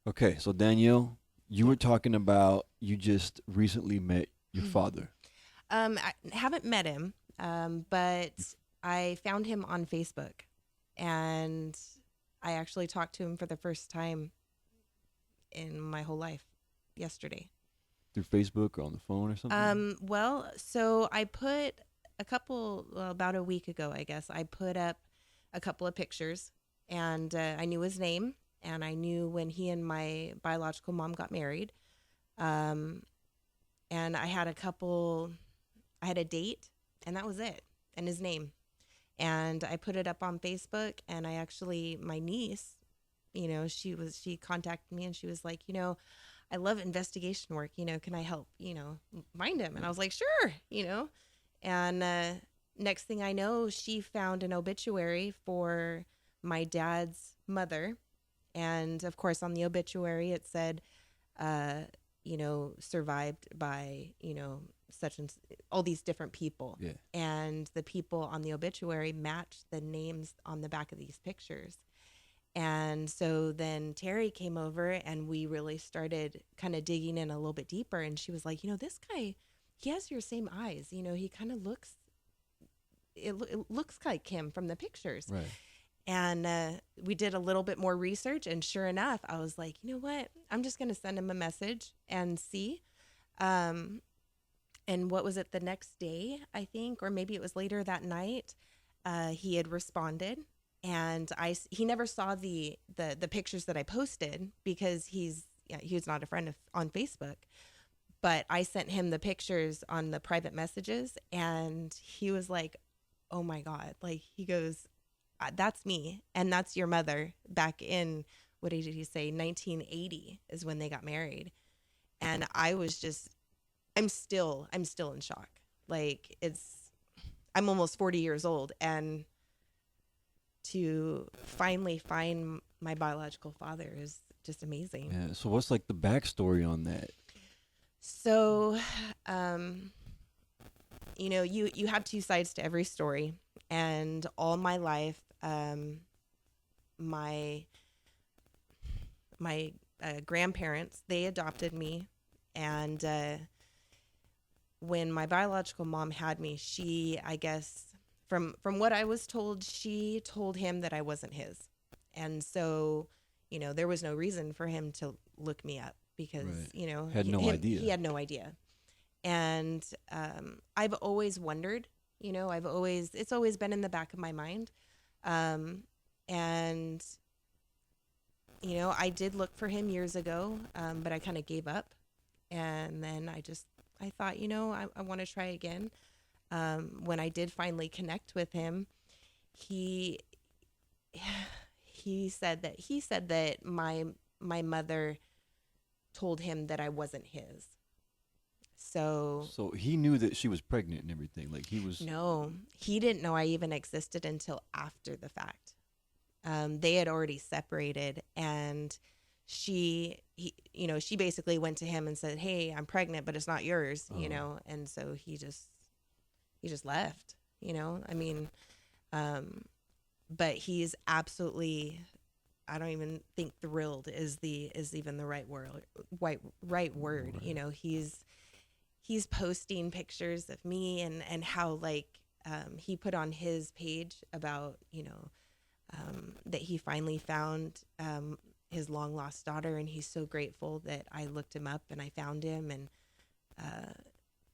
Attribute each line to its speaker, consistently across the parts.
Speaker 1: Okay, so Danielle, you were talking about you just recently met your father.
Speaker 2: I haven't met him, but I found him on Facebook, and I actually talked to him for the first time in my whole life yesterday.
Speaker 1: Through Facebook or on the phone or something?
Speaker 2: So I put about a week ago, I guess, I put up a couple of pictures, and I knew his name, and I knew when he and my biological mom got married. Um, and I had a date, and that was it, and his name. And I put it up on Facebook, and my niece, she contacted me, and she was like, I love investigation work. Can I help? Find him? And I was like, sure. And next thing I know, she found an obituary for my dad's mother, and of course, on the obituary, it said, uh, survived by, such and all these different people.
Speaker 1: Yeah.
Speaker 2: And the people on the obituary matched the names on the back of these pictures. And so then Terry came over and we really started kind of digging in a little bit deeper. And she was like, this guy, he has your same eyes. He kind of it looks like him from the pictures.
Speaker 1: Right.
Speaker 2: And we did a little bit more research. And sure enough, I was like, you know what? I'm just going to send him a message and see. Um, and what was it, the next day, I think, or maybe it was later that night, he had responded. And he never saw the pictures that I posted because he was not a friend on Facebook. But I sent him the pictures on the private messages, and he was like, "Oh my God!" Like, he goes, "That's me, and that's your mother." Back in, what did he say? 1980 is when they got married, and I was just, I'm still in shock. Like, I'm almost 40 years old, and to finally find my biological father is just amazing.
Speaker 1: Yeah. So what's like the backstory on that?
Speaker 2: So, um, you have two sides to every story, and all my life, my grandparents, they adopted me, and when my biological mom had me, she, I guess, from what I was told, she told him that I wasn't his, and so, there was no reason for him to look me up because
Speaker 1: Right. Had no
Speaker 2: he
Speaker 1: idea.
Speaker 2: had no idea. And I've always wondered, it's always been in the back of my mind. Um, and I did look for him years ago, but I kind of gave up. And then I thought, I want to try again. When I did finally connect with him, he he said that my mother told him that I wasn't his. So
Speaker 1: So he knew that she was pregnant and everything. Like he was.
Speaker 2: no, he didn't know I even existed until after the fact. They had already separated, and she basically went to him and said, "Hey, I'm pregnant, but it's not yours," and so he just left. I mean, um, but he's absolutely. I don't even think thrilled is even the right word.
Speaker 1: Right.
Speaker 2: He's posting pictures of me, and how, like, he put on his page about that he finally found his long lost daughter, and he's so grateful that I looked him up and I found him. And uh,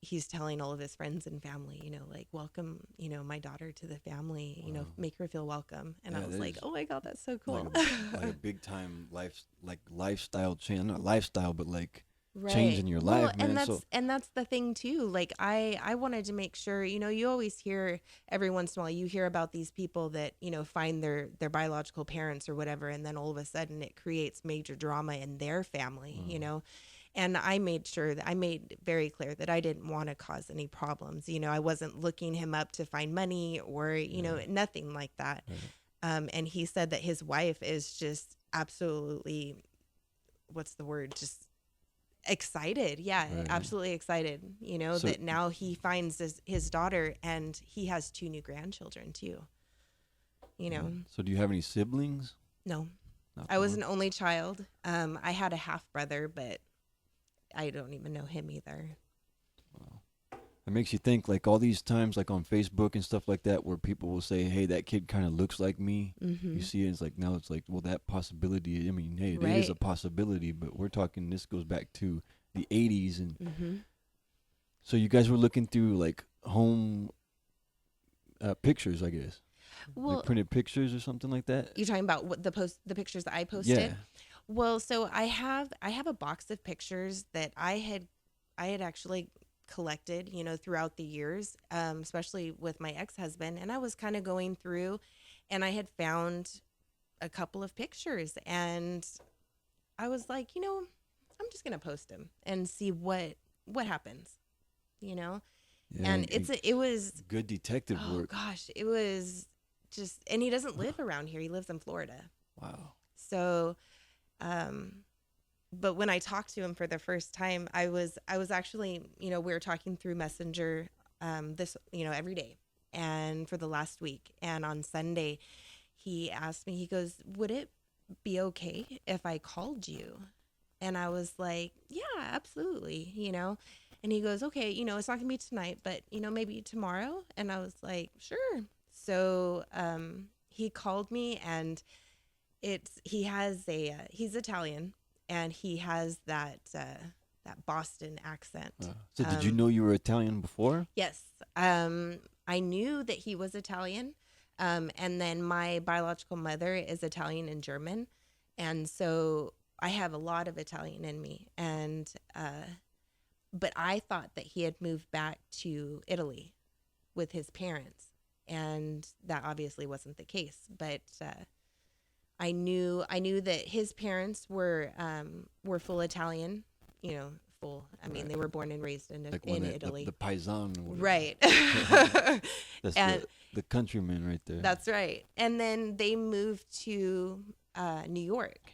Speaker 2: he's telling all of his friends and family, like, welcome, my daughter to the family,
Speaker 1: Wow.
Speaker 2: make her feel welcome. And
Speaker 1: Yeah,
Speaker 2: I was
Speaker 1: that
Speaker 2: like,
Speaker 1: is
Speaker 2: oh my God, that's so
Speaker 1: like
Speaker 2: cool.
Speaker 1: like a big time lifestyle change, not lifestyle, but like change
Speaker 2: Right.
Speaker 1: in your
Speaker 2: Well,
Speaker 1: life, man. So
Speaker 2: and that's the thing too. Like, I wanted to make sure, you always hear, every once in a while you hear about these people that, find their biological parents or whatever, and then all of a sudden it creates major drama in their family. And I made sure that I made very clear that I didn't want to cause any problems. I wasn't looking him up to find money or,
Speaker 1: right,
Speaker 2: nothing like that.
Speaker 1: right.
Speaker 2: And he said that his wife is just absolutely, what's the word? Just excited. Yeah,
Speaker 1: Right.
Speaker 2: absolutely excited.
Speaker 1: So
Speaker 2: That now he finds his daughter, and he has two new grandchildren too. you
Speaker 1: yeah.
Speaker 2: know
Speaker 1: So do you have any siblings?
Speaker 2: no.
Speaker 1: Not
Speaker 2: I was
Speaker 1: born.
Speaker 2: an only child. I had a half brother, but I don't even know him either.
Speaker 1: Wow. It makes you think, like all these times, like on Facebook and stuff like that, where people will say, "Hey, that kid kind of looks like me." You
Speaker 2: Mm-hmm.
Speaker 1: see it, it's like now it's like, well, that possibility. I mean, hey, it is a
Speaker 2: Right.
Speaker 1: possibility, but we're talking. This goes back to the '80s, and
Speaker 2: Mm-hmm.
Speaker 1: so you guys were looking through like home pictures, I guess, like
Speaker 2: Well,
Speaker 1: printed pictures or something like that.
Speaker 2: you're talking about what the pictures that I
Speaker 1: Yeah.
Speaker 2: posted. Well, so I have a box of pictures that I had actually collected, throughout the years, especially with my ex-husband, and I was kind of going through, and I had found a couple of pictures, and I was like, I'm just gonna post them and see what happens, you know.
Speaker 1: Yeah,
Speaker 2: And it was,
Speaker 1: good detective
Speaker 2: oh
Speaker 1: work.
Speaker 2: gosh, it was just, and he doesn't live around here. He lives in Florida,
Speaker 1: Wow.
Speaker 2: so. Um, but when I talked to him for the first time, I was actually, we were talking through Messenger, this, every day, and for the last week. And on Sunday, he asked me, he goes, "Would it be okay if I called you?" And I was like, "Yeah, absolutely." And he goes, "Okay, it's not gonna be tonight, but maybe tomorrow." And I was like, "Sure." So he called me, and he has he's Italian, and he has that Boston accent.
Speaker 1: So, did you
Speaker 2: Um,
Speaker 1: know you were Italian before?
Speaker 2: yes, I knew that he was Italian, and then my biological mother is Italian and German, and so I have a lot of Italian in me. And but I thought that he had moved back to Italy with his parents, and that obviously wasn't the case. But I knew that his parents were full Italian, full. I mean,
Speaker 1: Right.
Speaker 2: they were born and raised in
Speaker 1: Like
Speaker 2: in
Speaker 1: one of
Speaker 2: Italy.
Speaker 1: the paisan. Or whatever.
Speaker 2: Right.
Speaker 1: That's
Speaker 2: And
Speaker 1: the countryman right there.
Speaker 2: that's right. And then they moved to New York,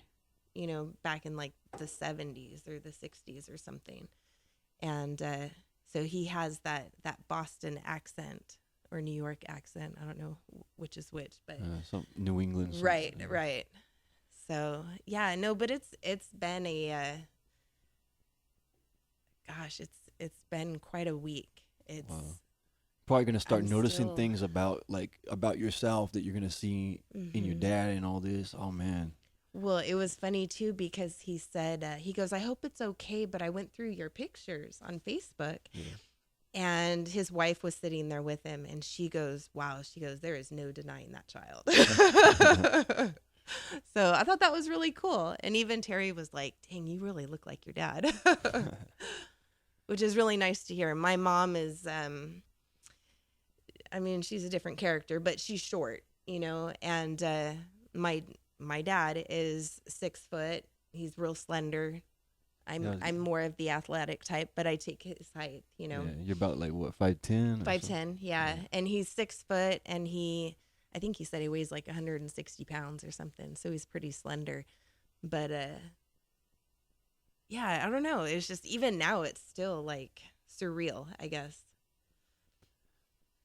Speaker 2: back in like the 70s or the 60s or something. And so he has that Boston accent or New York accent. I don't know which is which, but
Speaker 1: Some New England.
Speaker 2: right, right. So yeah, no, but it's been it's been quite a week. It's
Speaker 1: Wow. Probably gonna start
Speaker 2: I'm
Speaker 1: noticing
Speaker 2: still
Speaker 1: things about yourself that you're gonna see in your
Speaker 2: Mhm.
Speaker 1: dad and all this. Oh man.
Speaker 2: Well, it was funny too because he said he goes, "I hope it's okay, but I went through your pictures on Facebook."
Speaker 1: Yeah.
Speaker 2: And his wife was sitting there with him, and she goes, "Wow," she goes, "There is no denying that child." So I thought that was really cool. And even Terry was like, "Dang, you really look like your dad," which is really nice to hear. My mom is, I mean, she's a different character, but she's short, and my dad is 6 foot. He's real slender. I'm
Speaker 1: Yeah,
Speaker 2: I'm more of the athletic type, but I take his height,
Speaker 1: yeah, you're about like what, 5'10"?
Speaker 2: 5'10", yeah.
Speaker 1: Yeah.
Speaker 2: And he's 6 foot, and I think he said he weighs like 160 pounds or something, so he's pretty slender. But yeah, I don't know. It's just even now, it's still like surreal, I guess.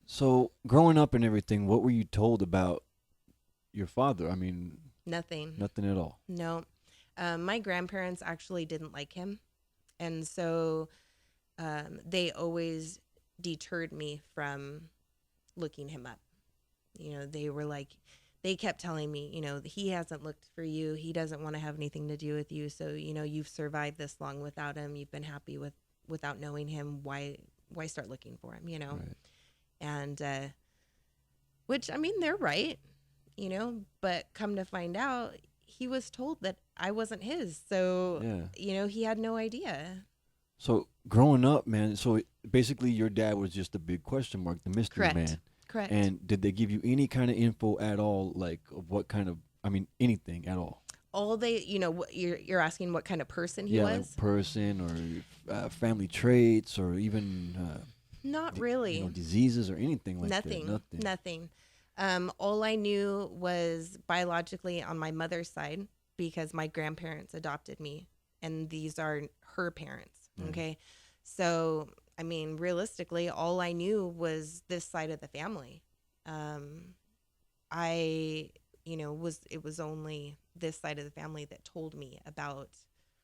Speaker 1: So growing up and everything, what were you told about your father? I mean,
Speaker 2: Nothing.
Speaker 1: nothing at all.
Speaker 2: No. My grandparents actually didn't like him, and so they always deterred me from looking him up. They were like, they kept telling me, he hasn't looked for you. He doesn't want to have anything to do with you. So, you've survived this long without him. You've been happy without knowing him. Why start looking for him?
Speaker 1: Right.
Speaker 2: And which, I mean, they're right, but come to find out, he was told that I wasn't his. So,
Speaker 1: Yeah.
Speaker 2: he had no idea.
Speaker 1: So growing up, man. So basically, your dad was just a big question mark, the mystery
Speaker 2: Correct.
Speaker 1: man.
Speaker 2: Correct.
Speaker 1: And did they give you any kind of info at all, like of what kind of? I mean, anything at all?
Speaker 2: All they, what you're asking what kind of person he
Speaker 1: Yeah,
Speaker 2: was?
Speaker 1: like person or family traits or even
Speaker 2: Not really.
Speaker 1: diseases or anything like
Speaker 2: Nothing.
Speaker 1: that. Nothing.
Speaker 2: Nothing. All I knew was biologically on my mother's side because my grandparents adopted me, and these are her parents.
Speaker 1: Yeah.
Speaker 2: Okay. So, I mean, realistically, all I knew was this side of the family. I, it was only this side of the family that told me about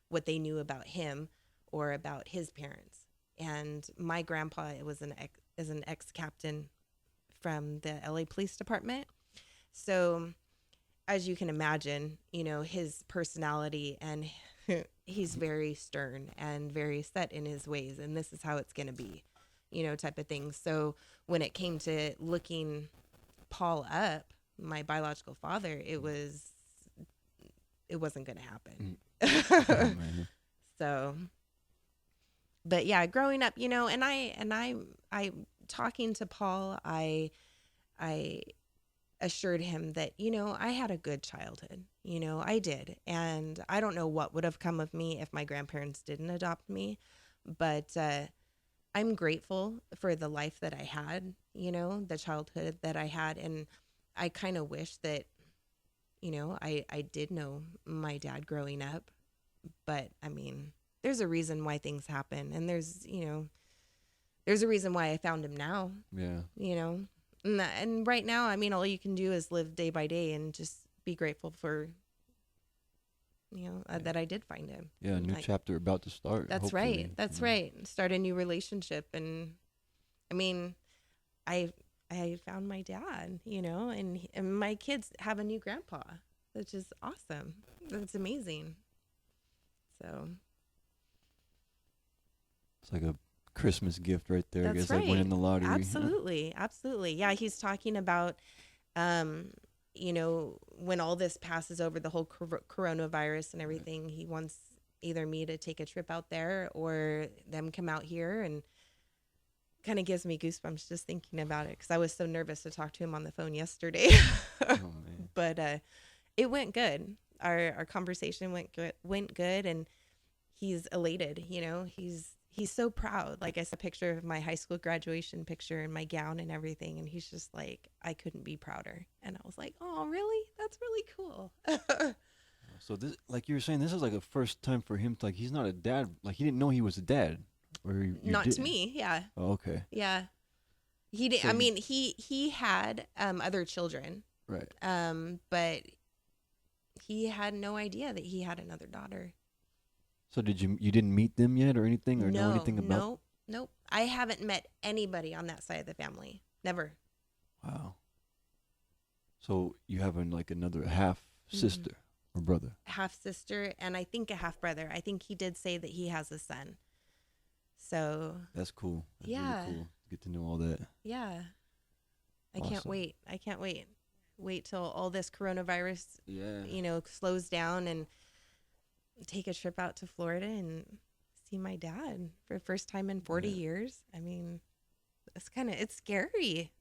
Speaker 2: what they knew about him or about his parents. And my grandpa is an ex-captain from the LA Police Department. So as you can imagine, you know, his personality, and he's very stern and very set in his ways, and this is how it's going to be, you know, type of thing. So when it came to looking Paul up, my biological father, it wasn't going to happen.
Speaker 1: Oh, man.
Speaker 2: So, but yeah, growing up, you know, and I talking to Paul, I assured him that, you know, I had a good childhood, you know, I did. And I don't know what would have come of me if my grandparents didn't adopt me, but I'm grateful for the life that I had, you know, the childhood that I had. And I kind of wish that, you know, I did know my dad growing up, but I mean, there's a reason why things happen. And there's, you know, there's a reason why I found him now,
Speaker 1: Yeah.
Speaker 2: you know, and right now, I mean, all you can do is live day by day and just be grateful for, you know, that I did find him.
Speaker 1: Yeah, a new chapter about to start.
Speaker 2: That's
Speaker 1: hopefully,
Speaker 2: right. That's right. Start a new relationship. And I mean, I found my dad, you know, and my kids have a new grandpa, which is awesome. That's amazing. So
Speaker 1: it's like a Christmas gift right there.
Speaker 2: That's
Speaker 1: I guess
Speaker 2: right.
Speaker 1: like winning the lottery.
Speaker 2: Absolutely. Absolutely. Yeah. He's talking about, you know, when all this passes over, the whole coronavirus and everything, he wants either me to take a trip out there or them come out here, and kind of gives me goosebumps just thinking about it, because I was so nervous to talk to him on the phone yesterday.
Speaker 1: Oh, man.
Speaker 2: But it went good. Our conversation went good, and he's elated. You know, he's so proud. Like, I saw a picture of my high school graduation picture and my gown and everything, and he's just like, I couldn't be prouder. And I was like, oh, really? That's really cool.
Speaker 1: So this, like you were saying, this is like a first time for him. Like, he's not a dad. Like, he didn't know he was a dad. Or you
Speaker 2: Not
Speaker 1: did?
Speaker 2: to me. Yeah.
Speaker 1: Oh, okay.
Speaker 2: Yeah. He did.
Speaker 1: So
Speaker 2: I mean, he had other children,
Speaker 1: Right.
Speaker 2: but he had no idea that he had another daughter.
Speaker 1: So you didn't meet them yet or anything, or know anything about?
Speaker 2: Nope. I haven't met anybody on that side of the family. Never.
Speaker 1: Wow. So you have like another half sister or brother?
Speaker 2: Half sister, and I think a half brother. I think he did say that he has a son. So
Speaker 1: That's cool. That's
Speaker 2: yeah,
Speaker 1: really cool. Get to know all that.
Speaker 2: yeah. I can't
Speaker 1: Awesome.
Speaker 2: wait. I can't wait. Wait till all this coronavirus,
Speaker 1: Yeah.
Speaker 2: you know, slows down, and take a trip out to Florida and see my dad for the first time in 40 years. I mean, it's scary.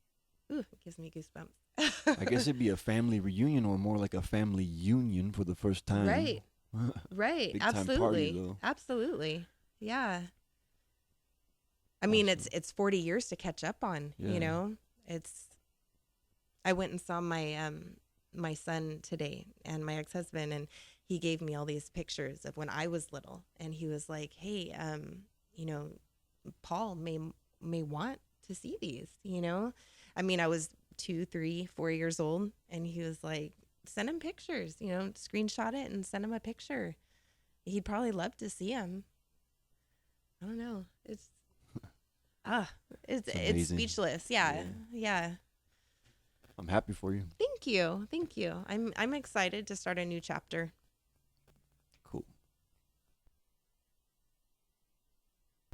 Speaker 2: Ooh, it gives me goosebumps.
Speaker 1: I guess it'd be a family reunion or more like a family union for the first time.
Speaker 2: Right. Right.
Speaker 1: Big time
Speaker 2: Absolutely.
Speaker 1: party, though.
Speaker 2: Absolutely. Yeah. I mean,
Speaker 1: Awesome.
Speaker 2: it's 40 years to catch up on,
Speaker 1: Yeah.
Speaker 2: you know. I went and saw my my son today, and my ex-husband, and he gave me all these pictures of when I was little, and he was like, "Hey, you know, Paul may want to see these, you know." I mean, I was 2, 3, 4 years old, and he was like, "Send him pictures, you know, screenshot it and send him a picture. He'd probably love to see him." I don't know. It's
Speaker 1: amazing.
Speaker 2: speechless. Yeah. Yeah.
Speaker 1: I'm happy for you.
Speaker 2: Thank you. I'm excited to start a new chapter.